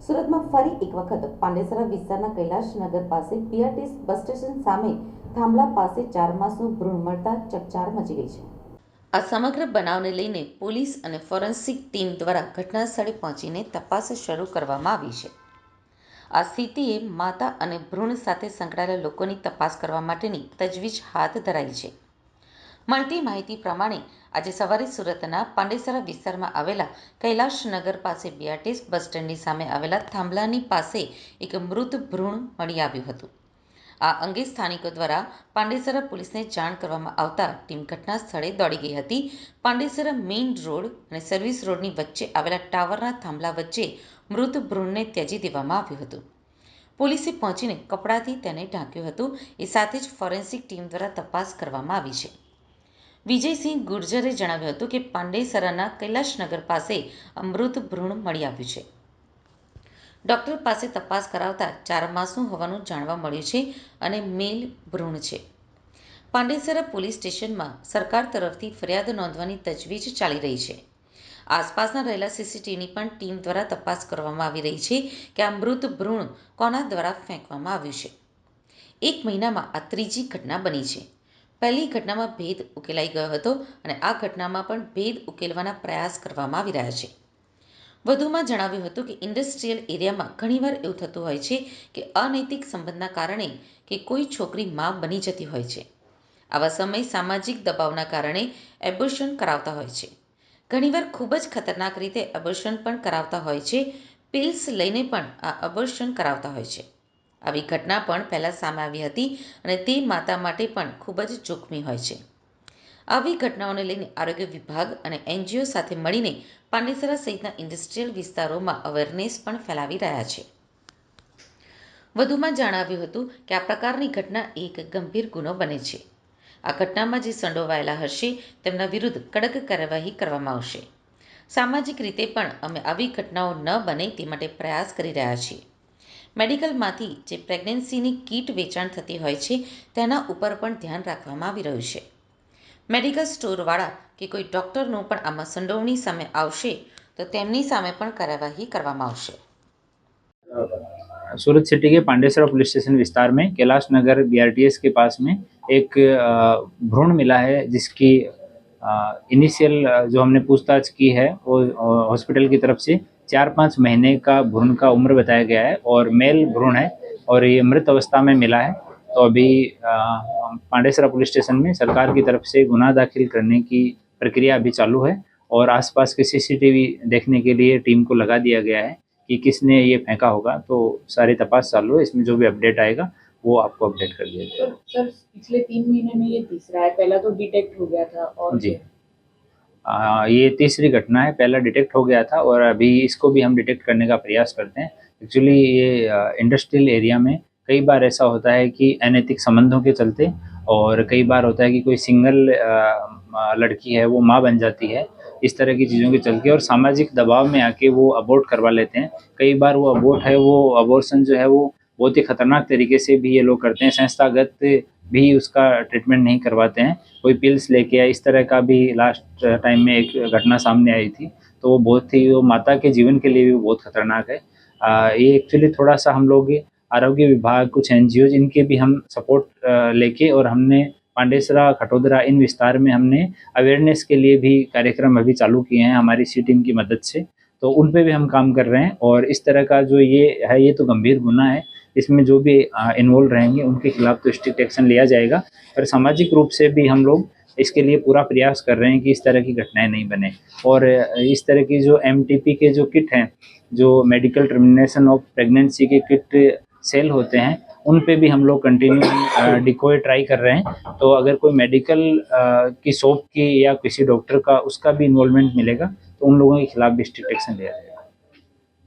સુરતમાં ફરી એક વખત પાંડેસરા વિસ્તારના કૈલાશનગર પાસે બીઆરટીએસ બસ સ્ટેશન સામે થાંભલા પાસે 4 માસનું ભ્રૂણ મળતા ચકચાર મચી ગઈ છે. આ સમગ્ર બનાવને લઈને પોલીસ અને ફોરેન્સિક ટીમ દ્વારા ઘટના સ્થળે પહોંચીને તપાસ શરૂ કરવામાં આવી છે. આ સ્થિતિએ માતા અને ભ્રૂણ સાથે સંકળાયેલા લોકોની તપાસ કરવા માટેની તજવીજ હાથ ધરાઈ છે. મળતી માહિતી પ્રમાણે આજે સવારે સુરતના પાંડેસરા વિસ્તારમાં આવેલા કૈલાશનગર પાસે બીઆરટીએસ બસ સ્ટેન્ડની સામે આવેલા થાંભલાની પાસે એક મૃત ભ્રૂણ મળી આવ્યું હતું. આ અંગે સ્થાનિકો દ્વારા પાંડેસરા પોલીસને જાણ કરવામાં આવતા ટીમ ઘટના સ્થળે દોડી ગઈ હતી. પાંડેસરા મેઇન રોડ અને સર્વિસ રોડની વચ્ચે આવેલા ટાવરના થાંભલા વચ્ચે મૃત ભ્રૂણને ત્યજી દેવામાં આવ્યું હતું. પોલીસે પહોંચીને કપડાથી તેને ઢાંક્યું હતું. એ સાથે જ ફોરેન્સિક ટીમ દ્વારા તપાસ કરવામાં આવી છે. વિજયસિંહ ગુર્જરે જણાવ્યું હતું કે પાંડેસરાના કૈલાશનગર પાસે મૃત ભ્રૂણ મળી આવ્યું છે. ડોક્ટર પાસે તપાસ કરાવતા 4 માસનું હોવાનું જાણવા મળ્યું છે અને મેલ ભ્રૂણ છે. પાંડેસરા પોલીસ સ્ટેશનમાં સરકાર તરફથી ફરિયાદ નોંધવાની તજવીજ ચાલી રહી છે. આસપાસના રહેલા સીસીટીવીની પણ ટીમ દ્વારા તપાસ કરવામાં આવી રહી છે કે આ મૃત ભ્રૂણ કોના દ્વારા ફેંકવામાં આવ્યું છે. 1 મહિનામાં આ ત્રીજી ઘટના બની છે. પહેલી ઘટનામાં ભેદ ઉકેલાઈ ગયો હતો અને આ ઘટનામાં પણ ભેદ ઉકેલવાના પ્રયાસ કરવામાં આવી રહ્યા છે. વધુમાં જણાવ્યું હતું કે ઇન્ડસ્ટ્રીયલ એરિયામાં ઘણીવાર એવું થતું હોય છે કે અનૈતિક સંબંધના કારણે કે કોઈ છોકરી માં બની જતી હોય છે. આવા સમયે સામાજિક દબાવના કારણે એબોર્શન કરાવતા હોય છે. ઘણીવાર ખૂબ જ ખતરનાક રીતે એબોર્શન પણ કરાવતા હોય છે. પિલ્સ લઈને પણ આ એબોર્શન કરાવતા હોય છે. આવી ઘટના પણ પહેલાં સામે આવી હતી અને તે માતા માટે પણ ખૂબ જ જોખમી હોય છે. આવી ઘટનાઓને લઈને આરોગ્ય વિભાગ અને એનજીઓ સાથે મળીને પાંડેસરા સહિતના ઇન્ડસ્ટ્રીયલ વિસ્તારોમાં અવેરનેસ પણ ફેલાવી રહ્યા છે. વધુમાં જણાવ્યું હતું કે આ પ્રકારની ઘટના એક ગંભીર ગુનો બને છે. આ ઘટનામાં જે સંડોવાયેલા હશે તેમના વિરુદ્ધ કડક કાર્યવાહી કરવામાં આવશે. સામાજિક રીતે પણ અમે આવી ઘટનાઓ ન બને તે માટે પ્રયાસ કરી રહ્યા છીએ. મેડિકલમાંથી જે પ્રેગ્નન્સીની કીટ વેચાણ થતી હોય છે તેના ઉપર પણ ધ્યાન રાખવામાં આવી રહ્યું છે. મેડિકલ સ્ટોરવાળા કે કોઈ ડૉક્ટરનું પણ આમાં સંડોવણી સામે આવશે તો તેમની સામે પણ કાર્યવાही કરવામાં આવશે. सूरत सिटी के पांडेसरा पुलिस स्टेशन विस्तार में कैलाश नगर बीआरटीएस के पास में एक भ्रूण मिला है, जिसकी इनिशियल जो हमने पूछताछ की है वो हॉस्पिटल की तरफ से 4-5 महीने का भ्रूण का उम्र बताया गया है और मेल भ्रूण है और ये मृत अवस्था में मिला है. तो अभी पांडेसरा पुलिस स्टेशन में सरकार की तरफ से गुनाह दाखिल करने की प्रक्रिया अभी चालू है और आसपास के सीसीटीवी देखने के लिए टीम को लगा दिया गया है कि किसने ये फेंका होगा. तो सारी तपास चालू है. इसमें जो भी अपडेट आएगा वो आपको अपडेट कर दिया जाएगा. सर पिछले 3 महीने में ये तीसरा है, पहला तो डिटेक्ट हो गया था और जी ये तीसरी घटना है. पहला डिटेक्ट हो गया था और अभी इसको भी हम डिटेक्ट करने का प्रयास करते हैं. एक्चुअली ये इंडस्ट्रियल एरिया में कई बार ऐसा होता है कि अनैतिक संबंधों के चलते और कई बार होता है कि कोई सिंगल लड़की है वो माँ बन जाती है. इस तरह की चीज़ों के चलते और सामाजिक दबाव में आके वो अबॉर्ट करवा लेते हैं. कई बार वो अबॉर्ट है वो अबॉर्शन जो है वो बहुत ही खतरनाक तरीके से भी ये लोग करते हैं. संस्थागत भी उसका ट्रीटमेंट नहीं करवाते हैं. कोई पिल्स लेके या इस तरह का भी लास्ट टाइम में एक घटना सामने आई थी. तो वो बहुत ही वो माता के जीवन के लिए भी बहुत खतरनाक है. ये एक्चुअली थोड़ा सा हम लोग आरोग्य विभाग, कुछ एनजीओ इनके भी हम सपोर्ट लेके और हमने पांडेसरा, खटोदरा इन विस्तार में हमने अवेयरनेस के लिए भी कार्यक्रम अभी चालू किए हैं हमारी सी टीम की मदद से. तो उन पे भी हम काम कर रहे हैं और इस तरह का जो ये है ये तो गंभीर गुना है. इसमें जो भी इन्वॉल्व रहेंगे उनके खिलाफ तो स्ट्रिक्ट एक्शन लिया जाएगा. और सामाजिक रूप से भी हम लोग इसके लिए पूरा प्रयास कर रहे हैं कि इस तरह की घटनाएं नहीं बने. और इस तरह की जो MTP के जो किट हैं, जो मेडिकल टर्मिनेशन ऑफ प्रेगनेंसी के किट सेल होते हैं, उन पे भी हम लोग कंटिन्यू डिकोय ट्राई कर रहे हैं. तो अगर कोई मेडिकल की शॉप की या किसी डॉक्टर का उसका भी इन्वॉल्वमेंट मिलेगा तो उन लोगों के खिलाफ भी स्ट्रिक्ट एक्शन लिया जाएगा.